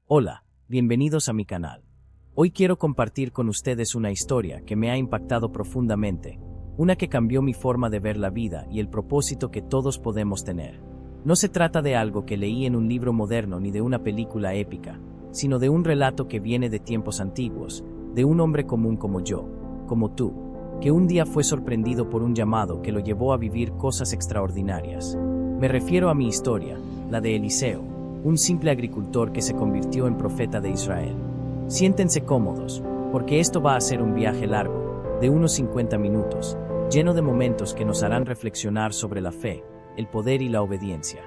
Hola, bienvenidos a mi canal. Hoy quiero compartir con ustedes una historia que me ha impactado profundamente, una que cambió mi forma de ver la vida y el propósito que todos podemos tener. No se trata de algo que leí en un libro moderno ni de una película épica, sino de un relato que viene de tiempos antiguos, de un hombre común como yo, como tú, que un día fue sorprendido por un llamado que lo llevó a vivir cosas extraordinarias. Me refiero a mi historia, la de Eliseo, un simple agricultor que se convirtió en profeta de Israel. Siéntense cómodos, porque esto va a ser un viaje largo, de unos 50 minutos, lleno de momentos que nos harán reflexionar sobre la fe, el poder y la obediencia.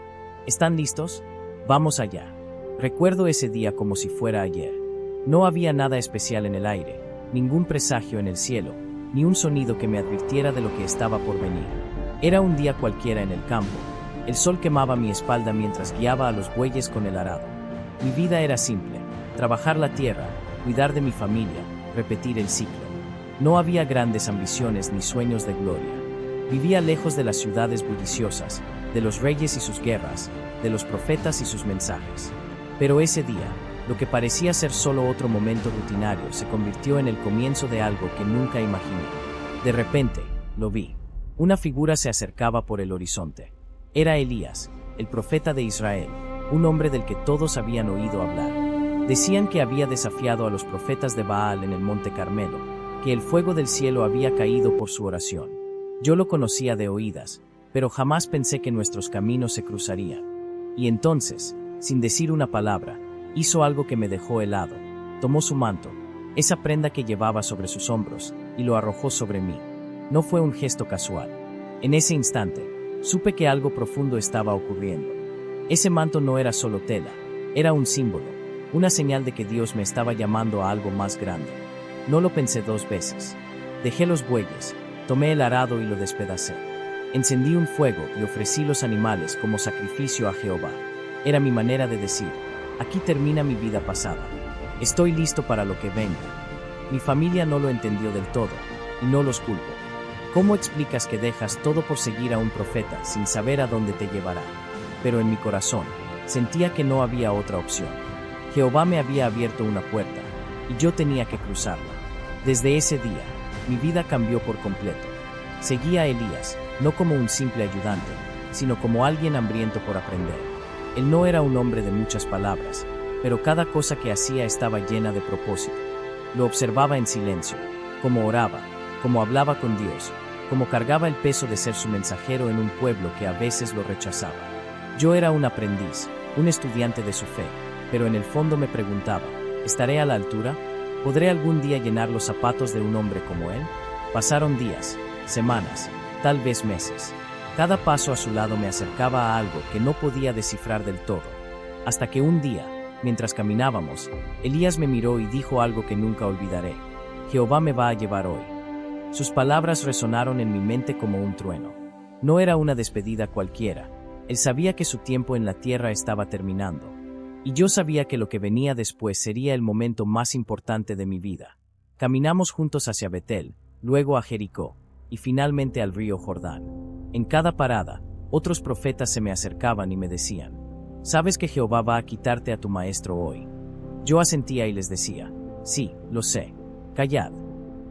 ¿Están listos? Vamos allá. Recuerdo ese día como si fuera ayer. No había nada especial en el aire, ningún presagio en el cielo, ni un sonido que me advirtiera de lo que estaba por venir. Era un día cualquiera en el campo. El sol quemaba mi espalda mientras guiaba a los bueyes con el arado. Mi vida era simple: trabajar la tierra, cuidar de mi familia, repetir el ciclo. No había grandes ambiciones ni sueños de gloria. Vivía lejos de las ciudades bulliciosas, de los reyes y sus guerras, de los profetas y sus mensajes. Pero ese día, lo que parecía ser solo otro momento rutinario se convirtió en el comienzo de algo que nunca imaginé. De repente, lo vi. Una figura se acercaba por el horizonte. Era Elías, el profeta de Israel, un hombre del que todos habían oído hablar. Decían que había desafiado a los profetas de Baal en el monte Carmelo, que el fuego del cielo había caído por su oración. Yo lo conocía de oídas, pero jamás pensé que nuestros caminos se cruzarían. Y entonces, sin decir una palabra, hizo algo que me dejó helado. Tomó su manto, esa prenda que llevaba sobre sus hombros, y lo arrojó sobre mí. No fue un gesto casual. En ese instante, supe que algo profundo estaba ocurriendo. Ese manto no era solo tela, era un símbolo, una señal de que Dios me estaba llamando a algo más grande. No lo pensé dos veces. Dejé los bueyes, tomé el arado y lo despedacé. Encendí un fuego y ofrecí los animales como sacrificio a Jehová. Era mi manera de decir: aquí termina mi vida pasada. Estoy listo para lo que venga. Mi familia no lo entendió del todo, y no los culpo. ¿Cómo explicas que dejas todo por seguir a un profeta sin saber a dónde te llevará? Pero en mi corazón, sentía que no había otra opción. Jehová me había abierto una puerta, y yo tenía que cruzarla. Desde ese día, mi vida cambió por completo. Seguí a Elías, no como un simple ayudante, sino como alguien hambriento por aprender. Él no era un hombre de muchas palabras, pero cada cosa que hacía estaba llena de propósito. Lo observaba en silencio, cómo oraba, cómo hablaba con Dios, cómo cargaba el peso de ser su mensajero en un pueblo que a veces lo rechazaba. Yo era un aprendiz, un estudiante de su fe, pero en el fondo me preguntaba: ¿estaré a la altura? ¿Podré algún día llenar los zapatos de un hombre como él? Pasaron días, semanas, tal vez meses. Cada paso a su lado me acercaba a algo que no podía descifrar del todo. Hasta que un día, mientras caminábamos, Elías me miró y dijo algo que nunca olvidaré: Jehová me va a llevar hoy. Sus palabras resonaron en mi mente como un trueno. No era una despedida cualquiera. Él sabía que su tiempo en la tierra estaba terminando. Y yo sabía que lo que venía después sería el momento más importante de mi vida. Caminamos juntos hacia Betel, luego a Jericó, y finalmente al río Jordán. En cada parada, otros profetas se me acercaban y me decían: ¿sabes que Jehová va a quitarte a tu maestro hoy? Yo asentía y les decía: sí, lo sé. Callad.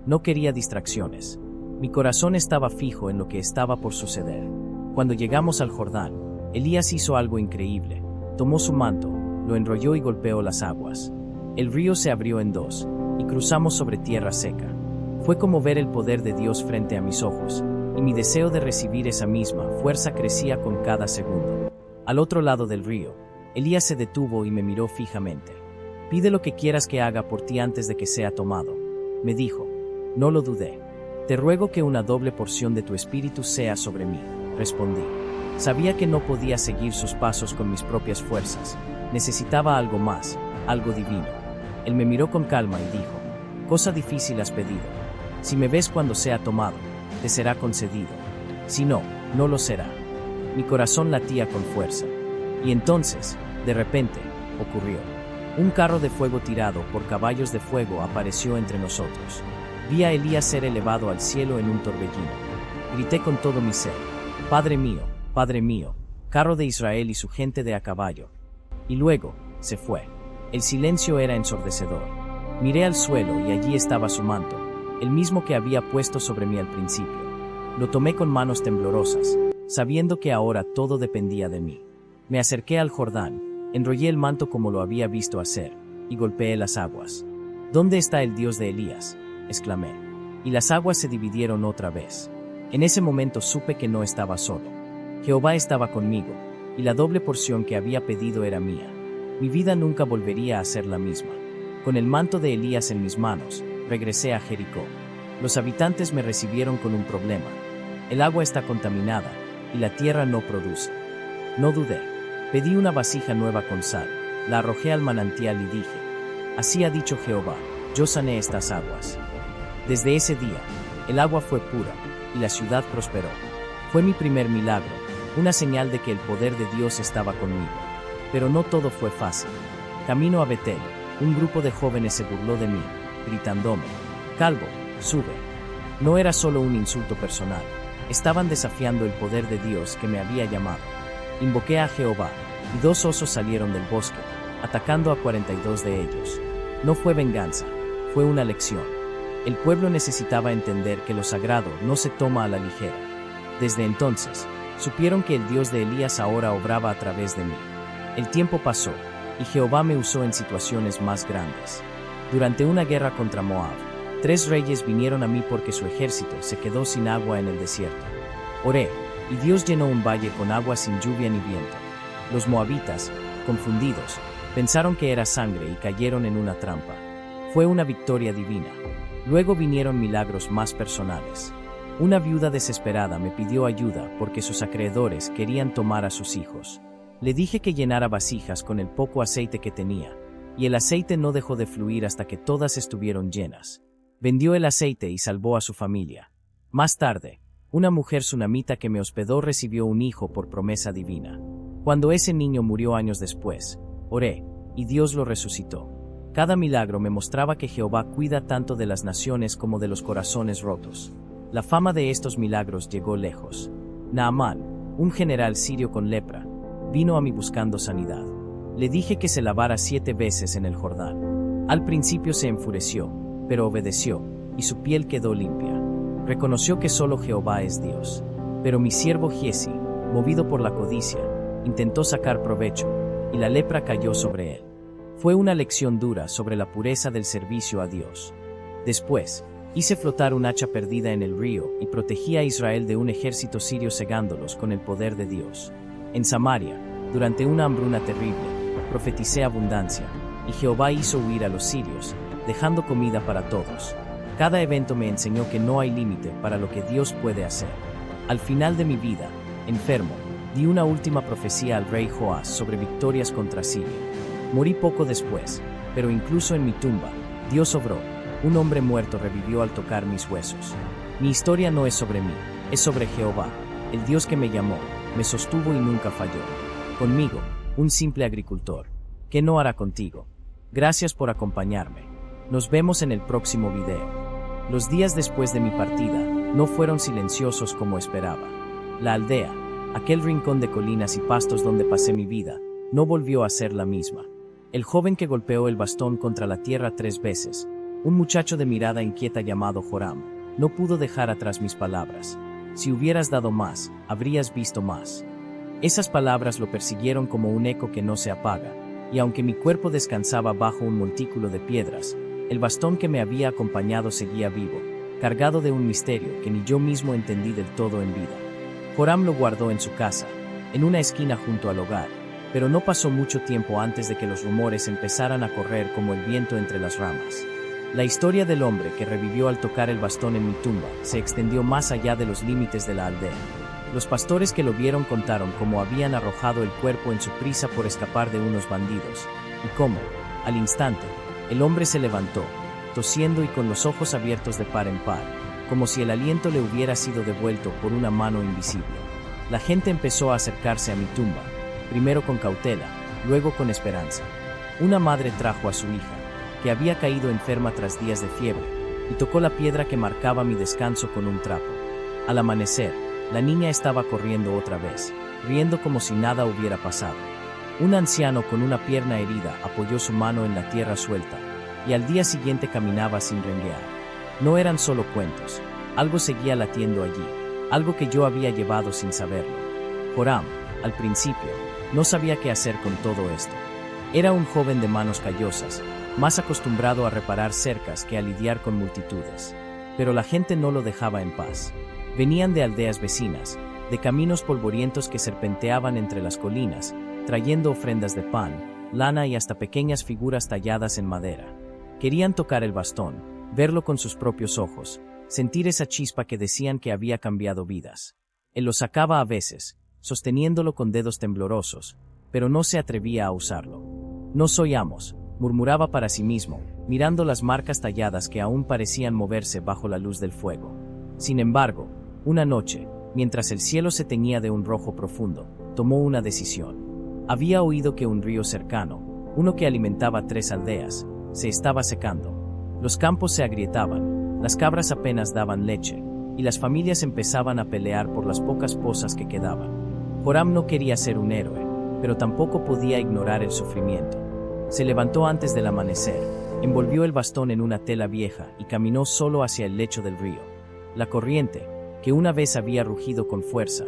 No quería distracciones. Mi corazón estaba fijo en lo que estaba por suceder. Cuando llegamos al Jordán, Elías hizo algo increíble. Tomó su manto, lo enrolló y golpeó las aguas. El río se abrió en dos, y cruzamos sobre tierra seca. Fue como ver el poder de Dios frente a mis ojos, y mi deseo de recibir esa misma fuerza crecía con cada segundo. Al otro lado del río, Elías se detuvo y me miró fijamente. «Pide lo que quieras que haga por ti antes de que sea tomado», me dijo. No lo dudé. «Te ruego que una doble porción de tu espíritu sea sobre mí», respondí. Sabía que no podía seguir sus pasos con mis propias fuerzas. Necesitaba algo más, algo divino. Él me miró con calma y dijo: «Cosa difícil has pedido. Si me ves cuando sea tomado, te será concedido. Si no, no lo será». Mi corazón latía con fuerza. Y entonces, de repente, ocurrió. Un carro de fuego tirado por caballos de fuego apareció entre nosotros. Vi a Elías ser elevado al cielo en un torbellino. Grité con todo mi ser: Padre mío, carro de Israel y su gente de a caballo». Y luego, se fue. El silencio era ensordecedor. Miré al suelo y allí estaba su manto, el mismo que había puesto sobre mí al principio. Lo tomé con manos temblorosas, sabiendo que ahora todo dependía de mí. Me acerqué al Jordán, enrollé el manto como lo había visto hacer, y golpeé las aguas. ¿Dónde está el Dios de Elías?, exclamé. Y las aguas se dividieron otra vez. En ese momento supe que no estaba solo. Jehová estaba conmigo, y la doble porción que había pedido era mía. Mi vida nunca volvería a ser la misma. Con el manto de Elías en mis manos, regresé a Jericó. Los habitantes me recibieron con un problema. El agua está contaminada, y la tierra no produce. No dudé. Pedí una vasija nueva con sal, la arrojé al manantial y dije: así ha dicho Jehová, yo sané estas aguas. Desde ese día, el agua fue pura, y la ciudad prosperó. Fue mi primer milagro, una señal de que el poder de Dios estaba conmigo. Pero no todo fue fácil. Camino a Betel, un grupo de jóvenes se burló de mí, gritándome: calvo, sube. No era solo un insulto personal, estaban desafiando el poder de Dios que me había llamado. Invoqué a Jehová, y 2 osos salieron del bosque, atacando a 42 de ellos. No fue venganza, fue una lección. El pueblo necesitaba entender que lo sagrado no se toma a la ligera. Desde entonces, supieron que el Dios de Elías ahora obraba a través de mí. El tiempo pasó, y Jehová me usó en situaciones más grandes. Durante una guerra contra Moab, 3 reyes vinieron a mí porque su ejército se quedó sin agua en el desierto. Oré, y Dios llenó un valle con agua sin lluvia ni viento. Los moabitas, confundidos, pensaron que era sangre y cayeron en una trampa. Fue una victoria divina. Luego vinieron milagros más personales. Una viuda desesperada me pidió ayuda porque sus acreedores querían tomar a sus hijos. Le dije que llenara vasijas con el poco aceite que tenía, y el aceite no dejó de fluir hasta que todas estuvieron llenas. Vendió el aceite y salvó a su familia. Más tarde, una mujer sunamita que me hospedó recibió un hijo por promesa divina. Cuando ese niño murió años después, oré, y Dios lo resucitó. Cada milagro me mostraba que Jehová cuida tanto de las naciones como de los corazones rotos. La fama de estos milagros llegó lejos. Naamán, un general sirio con lepra, vino a mí buscando sanidad. Le dije que se lavara 7 veces en el Jordán. Al principio se enfureció, pero obedeció, y su piel quedó limpia. Reconoció que solo Jehová es Dios. Pero mi siervo Giesi, movido por la codicia, intentó sacar provecho, y la lepra cayó sobre él. Fue una lección dura sobre la pureza del servicio a Dios. Después, hice flotar un hacha perdida en el río y protegí a Israel de un ejército sirio cegándolos con el poder de Dios. En Samaria, durante una hambruna terrible, profeticé abundancia, y Jehová hizo huir a los sirios, dejando comida para todos. Cada evento me enseñó que no hay límite para lo que Dios puede hacer. Al final de mi vida, enfermo, di una última profecía al rey Joás sobre victorias contra Siria. Morí poco después, pero incluso en mi tumba, Dios obró. Un hombre muerto revivió al tocar mis huesos. Mi historia no es sobre mí, es sobre Jehová, el Dios que me llamó, me sostuvo y nunca falló. Conmigo, un simple agricultor. ¿Qué no hará contigo? Gracias por acompañarme. Nos vemos en el próximo video. Los días después de mi partida no fueron silenciosos como esperaba. La aldea, aquel rincón de colinas y pastos donde pasé mi vida, no volvió a ser la misma. El joven que golpeó el bastón contra la tierra 3 veces, un muchacho de mirada inquieta llamado Joram, no pudo dejar atrás mis palabras. Si hubieras dado más, habrías visto más. Esas palabras lo persiguieron como un eco que no se apaga, y aunque mi cuerpo descansaba bajo un montículo de piedras, el bastón que me había acompañado seguía vivo, cargado de un misterio que ni yo mismo entendí del todo en vida. Joram lo guardó en su casa, en una esquina junto al hogar, pero no pasó mucho tiempo antes de que los rumores empezaran a correr como el viento entre las ramas. La historia del hombre que revivió al tocar el bastón en mi tumba se extendió más allá de los límites de la aldea. Los pastores que lo vieron contaron cómo habían arrojado el cuerpo en su prisa por escapar de unos bandidos, y cómo, al instante, el hombre se levantó, tosiendo y con los ojos abiertos de par en par, como si el aliento le hubiera sido devuelto por una mano invisible. La gente empezó a acercarse a mi tumba, primero con cautela, luego con esperanza. Una madre trajo a su hija, que había caído enferma tras días de fiebre, y tocó la piedra que marcaba mi descanso con un trapo. Al amanecer, la niña estaba corriendo otra vez, riendo como si nada hubiera pasado. Un anciano con una pierna herida apoyó su mano en la tierra suelta, y al día siguiente caminaba sin renguear. No eran solo cuentos, algo seguía latiendo allí, algo que yo había llevado sin saberlo. Joram, al principio, no sabía qué hacer con todo esto. Era un joven de manos callosas, más acostumbrado a reparar cercas que a lidiar con multitudes. Pero la gente no lo dejaba en paz. Venían de aldeas vecinas, de caminos polvorientos que serpenteaban entre las colinas, trayendo ofrendas de pan, lana y hasta pequeñas figuras talladas en madera. Querían tocar el bastón, verlo con sus propios ojos, sentir esa chispa que decían que había cambiado vidas. Él lo sacaba a veces, sosteniéndolo con dedos temblorosos, pero no se atrevía a usarlo. No soy amos, murmuraba para sí mismo, mirando las marcas talladas que aún parecían moverse bajo la luz del fuego. Sin embargo, una noche, mientras el cielo se teñía de un rojo profundo, tomó una decisión. Había oído que un río cercano, uno que alimentaba 3 aldeas, se estaba secando. Los campos se agrietaban, las cabras apenas daban leche, y las familias empezaban a pelear por las pocas pozas que quedaban. Joram no quería ser un héroe, pero tampoco podía ignorar el sufrimiento. Se levantó antes del amanecer, envolvió el bastón en una tela vieja y caminó solo hacia el lecho del río. La corriente, que una vez había rugido con fuerza,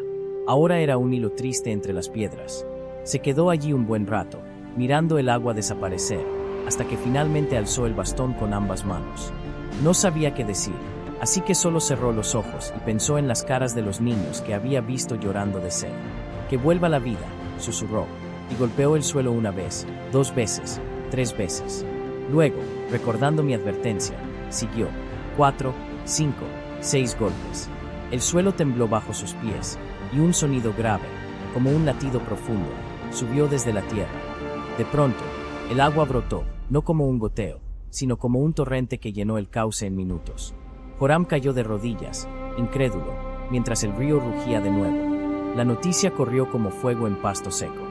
ahora era un hilo triste entre las piedras. Se quedó allí un buen rato, mirando el agua desaparecer, hasta que finalmente alzó el bastón con ambas manos. No sabía qué decir, así que solo cerró los ojos y pensó en las caras de los niños que había visto llorando de sed. «Que vuelva la vida», susurró, y golpeó el suelo 1 vez, 2 veces, 3 veces. Luego, recordando mi advertencia, siguió, 4, 5, 6 golpes. El suelo tembló bajo sus pies, y un sonido grave, como un latido profundo, subió desde la tierra. De pronto, el agua brotó, no como un goteo, sino como un torrente que llenó el cauce en minutos. Joram cayó de rodillas, incrédulo, mientras el río rugía de nuevo. La noticia corrió como fuego en pasto seco.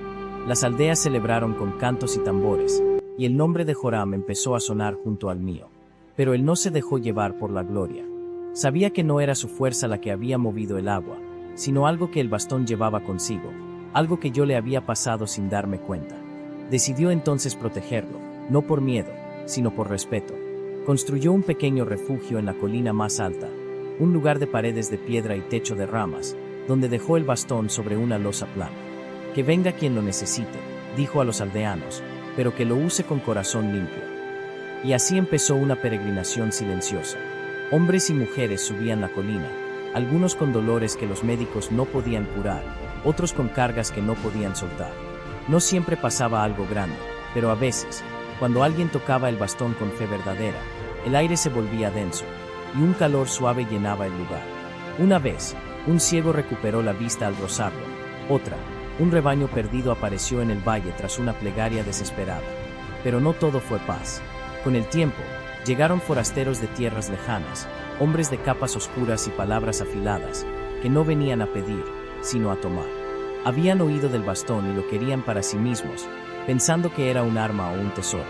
Las aldeas celebraron con cantos y tambores, y el nombre de Joram empezó a sonar junto al mío. Pero él no se dejó llevar por la gloria. Sabía que no era su fuerza la que había movido el agua, sino algo que el bastón llevaba consigo, algo que yo le había pasado sin darme cuenta. Decidió entonces protegerlo, no por miedo, sino por respeto. Construyó un pequeño refugio en la colina más alta, un lugar de paredes de piedra y techo de ramas, donde dejó el bastón sobre una losa plana. «Que venga quien lo necesite», dijo a los aldeanos, «pero que lo use con corazón limpio». Y así empezó una peregrinación silenciosa. Hombres y mujeres subían la colina, algunos con dolores que los médicos no podían curar, otros con cargas que no podían soltar. No siempre pasaba algo grande, pero a veces, cuando alguien tocaba el bastón con fe verdadera, el aire se volvía denso, y un calor suave llenaba el lugar. Una vez, un ciego recuperó la vista al rozarlo. Otra, un rebaño perdido apareció en el valle tras una plegaria desesperada. Pero no todo fue paz. Con el tiempo, llegaron forasteros de tierras lejanas, hombres de capas oscuras y palabras afiladas, que no venían a pedir, sino a tomar. Habían oído del bastón y lo querían para sí mismos, pensando que era un arma o un tesoro.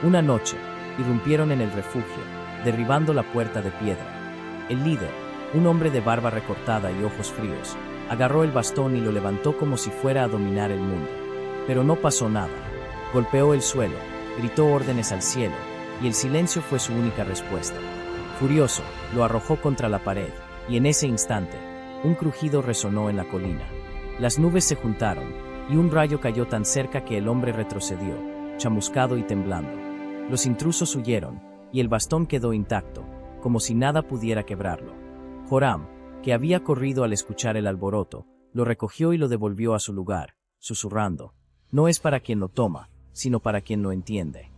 Una noche, irrumpieron en el refugio, derribando la puerta de piedra. El líder, un hombre de barba recortada y ojos fríos, agarró el bastón y lo levantó como si fuera a dominar el mundo. Pero no pasó nada. Golpeó el suelo, gritó órdenes al cielo, y el silencio fue su única respuesta. Furioso, lo arrojó contra la pared, y en ese instante, un crujido resonó en la colina. Las nubes se juntaron, y un rayo cayó tan cerca que el hombre retrocedió, chamuscado y temblando. Los intrusos huyeron, y el bastón quedó intacto, como si nada pudiera quebrarlo. Joram, que había corrido al escuchar el alboroto, lo recogió y lo devolvió a su lugar, susurrando: «No es para quien lo toma, sino para quien lo entiende».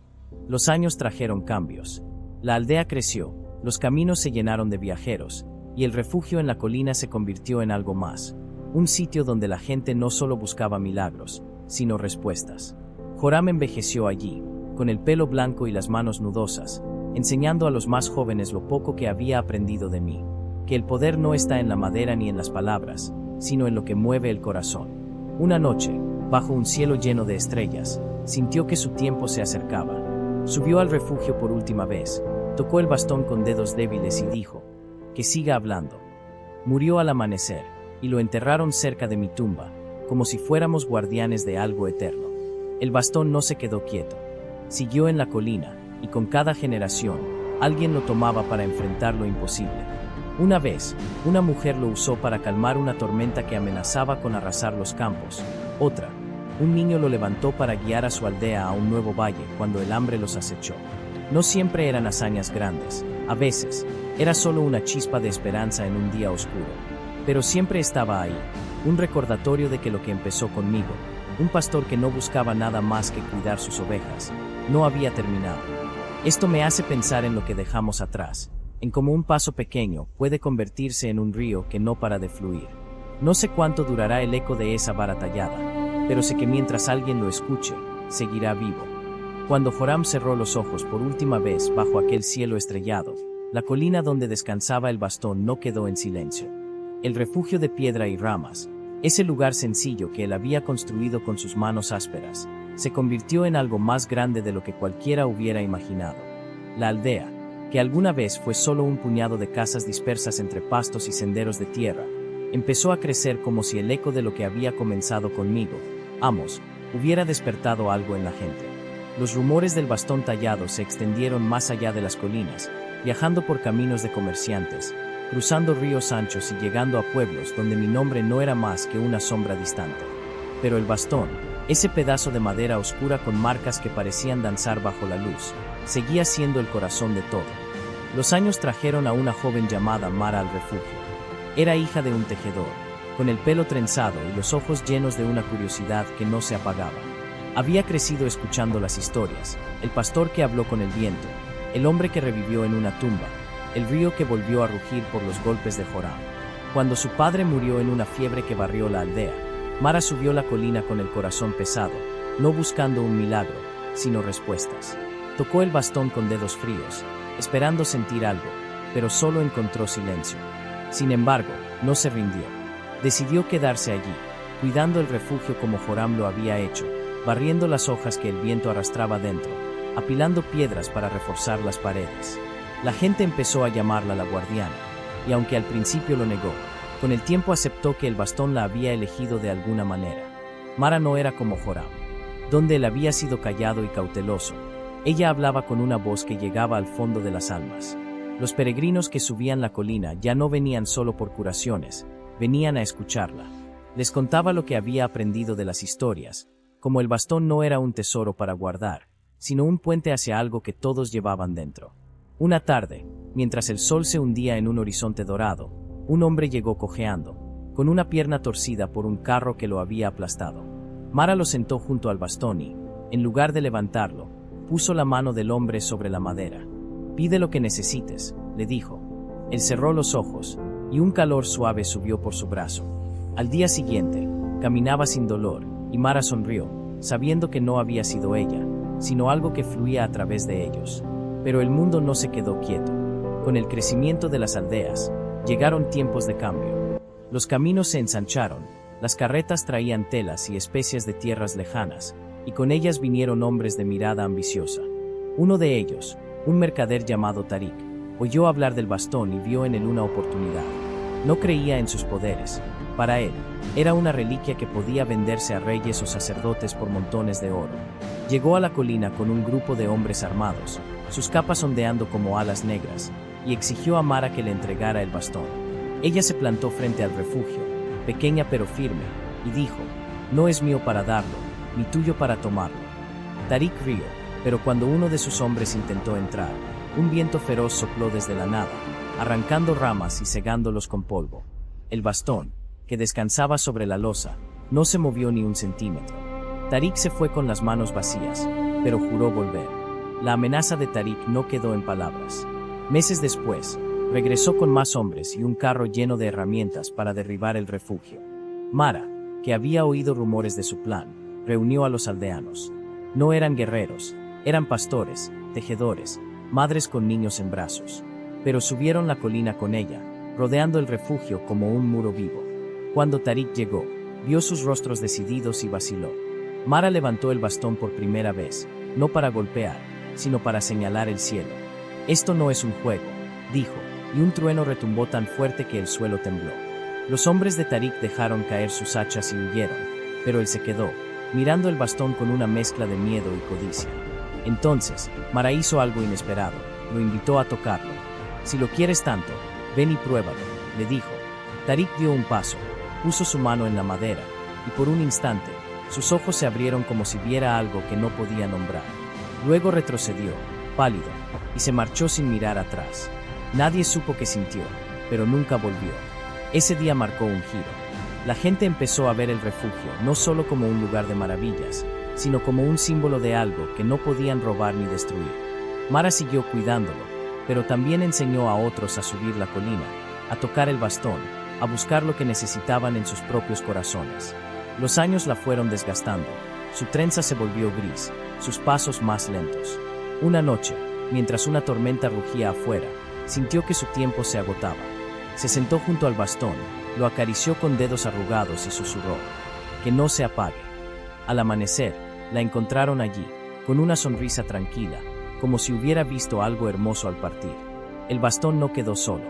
Los años trajeron cambios. La aldea creció, los caminos se llenaron de viajeros, y el refugio en la colina se convirtió en algo más. Un sitio donde la gente no solo buscaba milagros, sino respuestas. Joram envejeció allí, con el pelo blanco y las manos nudosas, enseñando a los más jóvenes lo poco que había aprendido de mí, que el poder no está en la madera ni en las palabras, sino en lo que mueve el corazón. Una noche, bajo un cielo lleno de estrellas, sintió que su tiempo se acercaba. Subió al refugio por última vez, tocó el bastón con dedos débiles y dijo: «Que siga hablando». Murió al amanecer, y lo enterraron cerca de mi tumba, como si fuéramos guardianes de algo eterno. El bastón no se quedó quieto. Siguió en la colina, y con cada generación, alguien lo tomaba para enfrentar lo imposible. Una vez, una mujer lo usó para calmar una tormenta que amenazaba con arrasar los campos. Otra, un niño lo levantó para guiar a su aldea a un nuevo valle cuando el hambre los acechó. No siempre eran hazañas grandes, a veces, era solo una chispa de esperanza en un día oscuro. Pero siempre estaba ahí, un recordatorio de que lo que empezó conmigo, un pastor que no buscaba nada más que cuidar sus ovejas, no había terminado. Esto me hace pensar en lo que dejamos atrás, en cómo un paso pequeño puede convertirse en un río que no para de fluir. No sé cuánto durará el eco de esa vara tallada, pero sé que mientras alguien lo escuche, seguirá vivo. Cuando Joram cerró los ojos por última vez bajo aquel cielo estrellado, la colina donde descansaba el bastón no quedó en silencio. El refugio de piedra y ramas, ese lugar sencillo que él había construido con sus manos ásperas, se convirtió en algo más grande de lo que cualquiera hubiera imaginado. La aldea, que alguna vez fue solo un puñado de casas dispersas entre pastos y senderos de tierra, empezó a crecer como si el eco de lo que había comenzado conmigo, Amos, hubiera despertado algo en la gente. Los rumores del bastón tallado se extendieron más allá de las colinas, viajando por caminos de comerciantes, cruzando ríos anchos y llegando a pueblos donde mi nombre no era más que una sombra distante. Pero el bastón, ese pedazo de madera oscura con marcas que parecían danzar bajo la luz, seguía siendo el corazón de todo. Los años trajeron a una joven llamada Mara al refugio. Era hija de un tejedor, con el pelo trenzado y los ojos llenos de una curiosidad que no se apagaba. Había crecido escuchando las historias, el pastor que habló con el viento, el hombre que revivió en una tumba, el río que volvió a rugir por los golpes de Joram. Cuando su padre murió en una fiebre que barrió la aldea, Mara subió la colina con el corazón pesado, no buscando un milagro, sino respuestas. Tocó el bastón con dedos fríos, esperando sentir algo, pero solo encontró silencio. Sin embargo, no se rindió. Decidió quedarse allí, cuidando el refugio como Joram lo había hecho, barriendo las hojas que el viento arrastraba dentro, apilando piedras para reforzar las paredes. La gente empezó a llamarla la guardiana, y aunque al principio lo negó, con el tiempo aceptó que el bastón la había elegido de alguna manera. Mara no era como Joram, donde él había sido callado y cauteloso. Ella hablaba con una voz que llegaba al fondo de las almas. Los peregrinos que subían la colina ya no venían solo por curaciones, venían a escucharla. Les contaba lo que había aprendido de las historias, como el bastón no era un tesoro para guardar, sino un puente hacia algo que todos llevaban dentro. Una tarde, mientras el sol se hundía en un horizonte dorado, un hombre llegó cojeando, con una pierna torcida por un carro que lo había aplastado. Mara lo sentó junto al bastón y, en lugar de levantarlo, puso la mano del hombre sobre la madera. «Pide lo que necesites», le dijo. Él cerró los ojos, y un calor suave subió por su brazo. Al día siguiente, caminaba sin dolor, y Mara sonrió, sabiendo que no había sido ella, sino algo que fluía a través de ellos. Pero el mundo no se quedó quieto. Con el crecimiento de las aldeas, llegaron tiempos de cambio. Los caminos se ensancharon, las carretas traían telas y especias de tierras lejanas, y con ellas vinieron hombres de mirada ambiciosa. Uno de ellos, un mercader llamado Tarik, oyó hablar del bastón y vio en él una oportunidad. No creía en sus poderes. Para él, era una reliquia que podía venderse a reyes o sacerdotes por montones de oro. Llegó a la colina con un grupo de hombres armados, sus capas ondeando como alas negras, y exigió a Mara que le entregara el bastón. Ella se plantó frente al refugio, pequeña pero firme, y dijo: «No es mío para darlo, ni tuyo para tomarlo». Tarik rió, pero cuando uno de sus hombres intentó entrar, un viento feroz sopló desde la nada, arrancando ramas y cegándolos con polvo. El bastón, que descansaba sobre la losa, no se movió ni un centímetro. Tarik se fue con las manos vacías, pero juró volver. La amenaza de Tarik no quedó en palabras. Meses después, regresó con más hombres y un carro lleno de herramientas para derribar el refugio. Mara, que había oído rumores de su plan, reunió a los aldeanos. No eran guerreros, eran pastores, tejedores, madres con niños en brazos. Pero subieron la colina con ella, rodeando el refugio como un muro vivo. Cuando Tarik llegó, vio sus rostros decididos y vaciló. Mara levantó el bastón por primera vez, no para golpear, sino para señalar el cielo. «Esto no es un juego», dijo, y un trueno retumbó tan fuerte que el suelo tembló. Los hombres de Tarik dejaron caer sus hachas y huyeron, pero él se quedó, mirando el bastón con una mezcla de miedo y codicia. Entonces, Mara hizo algo inesperado, lo invitó a tocarlo. «Si lo quieres tanto, ven y pruébalo», le dijo. Tarik dio un paso, puso su mano en la madera, y por un instante, sus ojos se abrieron como si viera algo que no podía nombrar. Luego retrocedió, pálido, y se marchó sin mirar atrás. Nadie supo qué sintió, pero nunca volvió. Ese día marcó un giro. La gente empezó a ver el refugio no solo como un lugar de maravillas, sino como un símbolo de algo que no podían robar ni destruir. Mara siguió cuidándolo, pero también enseñó a otros a subir la colina, a tocar el bastón, a buscar lo que necesitaban en sus propios corazones. Los años la fueron desgastando, su trenza se volvió gris, sus pasos más lentos. Una noche, mientras una tormenta rugía afuera, sintió que su tiempo se agotaba. Se sentó junto al bastón, lo acarició con dedos arrugados y susurró: «Que no se apague». Al amanecer, la encontraron allí, con una sonrisa tranquila, como si hubiera visto algo hermoso al partir. El bastón no quedó solo.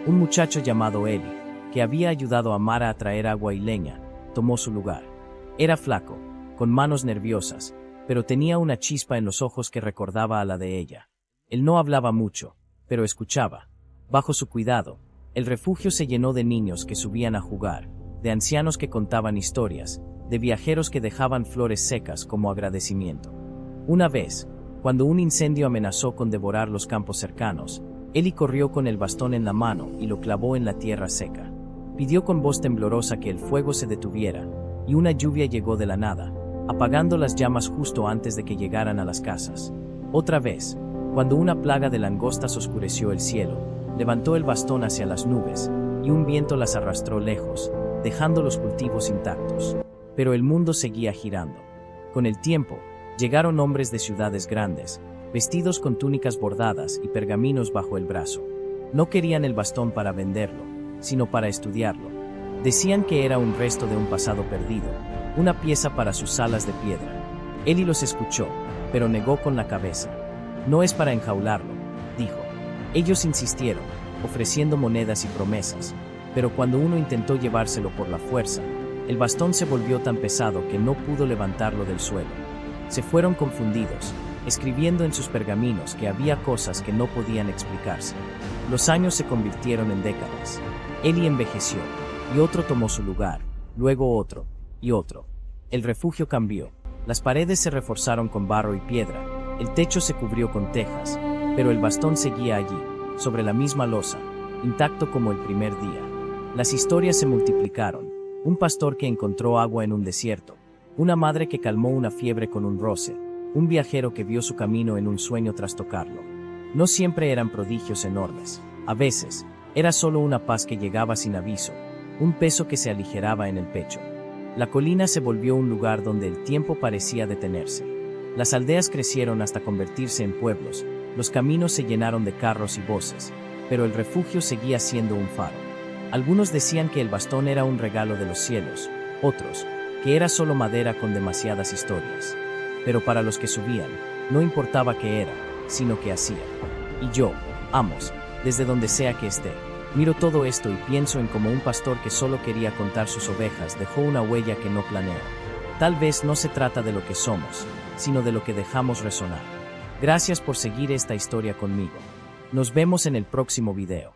Un muchacho llamado Eli, que había ayudado a Mara a traer agua y leña, tomó su lugar. Era flaco, con manos nerviosas, pero tenía una chispa en los ojos que recordaba a la de ella. Él no hablaba mucho, pero escuchaba. Bajo su cuidado, el refugio se llenó de niños que subían a jugar, de ancianos que contaban historias, de viajeros que dejaban flores secas como agradecimiento. Una vez, cuando un incendio amenazó con devorar los campos cercanos, Eli corrió con el bastón en la mano y lo clavó en la tierra seca. Pidió con voz temblorosa que el fuego se detuviera, y una lluvia llegó de la nada, apagando las llamas justo antes de que llegaran a las casas. Otra vez, cuando una plaga de langostas oscureció el cielo, levantó el bastón hacia las nubes, y un viento las arrastró lejos, dejando los cultivos intactos. Pero el mundo seguía girando. Con el tiempo, llegaron hombres de ciudades grandes, vestidos con túnicas bordadas y pergaminos bajo el brazo. No querían el bastón para venderlo, sino para estudiarlo. Decían que era un resto de un pasado perdido, una pieza para sus alas de piedra. Eli los escuchó, pero negó con la cabeza. «No es para enjaularlo», dijo. Ellos insistieron, ofreciendo monedas y promesas, pero cuando uno intentó llevárselo por la fuerza, el bastón se volvió tan pesado que no pudo levantarlo del suelo. Se fueron confundidos, escribiendo en sus pergaminos que había cosas que no podían explicarse. Los años se convirtieron en décadas. Eli envejeció, y otro tomó su lugar, luego otro, y otro. El refugio cambió. Las paredes se reforzaron con barro y piedra, el techo se cubrió con tejas, pero el bastón seguía allí, sobre la misma losa, intacto como el primer día. Las historias se multiplicaron. Un pastor que encontró agua en un desierto, una madre que calmó una fiebre con un roce, un viajero que vio su camino en un sueño tras tocarlo. No siempre eran prodigios enormes. A veces, era solo una paz que llegaba sin aviso, un peso que se aligeraba en el pecho. La colina se volvió un lugar donde el tiempo parecía detenerse. Las aldeas crecieron hasta convertirse en pueblos, los caminos se llenaron de carros y voces, pero el refugio seguía siendo un faro. Algunos decían que el bastón era un regalo de los cielos, otros, que era solo madera con demasiadas historias. Pero para los que subían, no importaba qué era, sino qué hacía. Y yo, Amos, desde donde sea que esté, miro todo esto y pienso en cómo un pastor que solo quería contar sus ovejas dejó una huella que no planeó. Tal vez no se trata de lo que somos, sino de lo que dejamos resonar. Gracias por seguir esta historia conmigo. Nos vemos en el próximo video.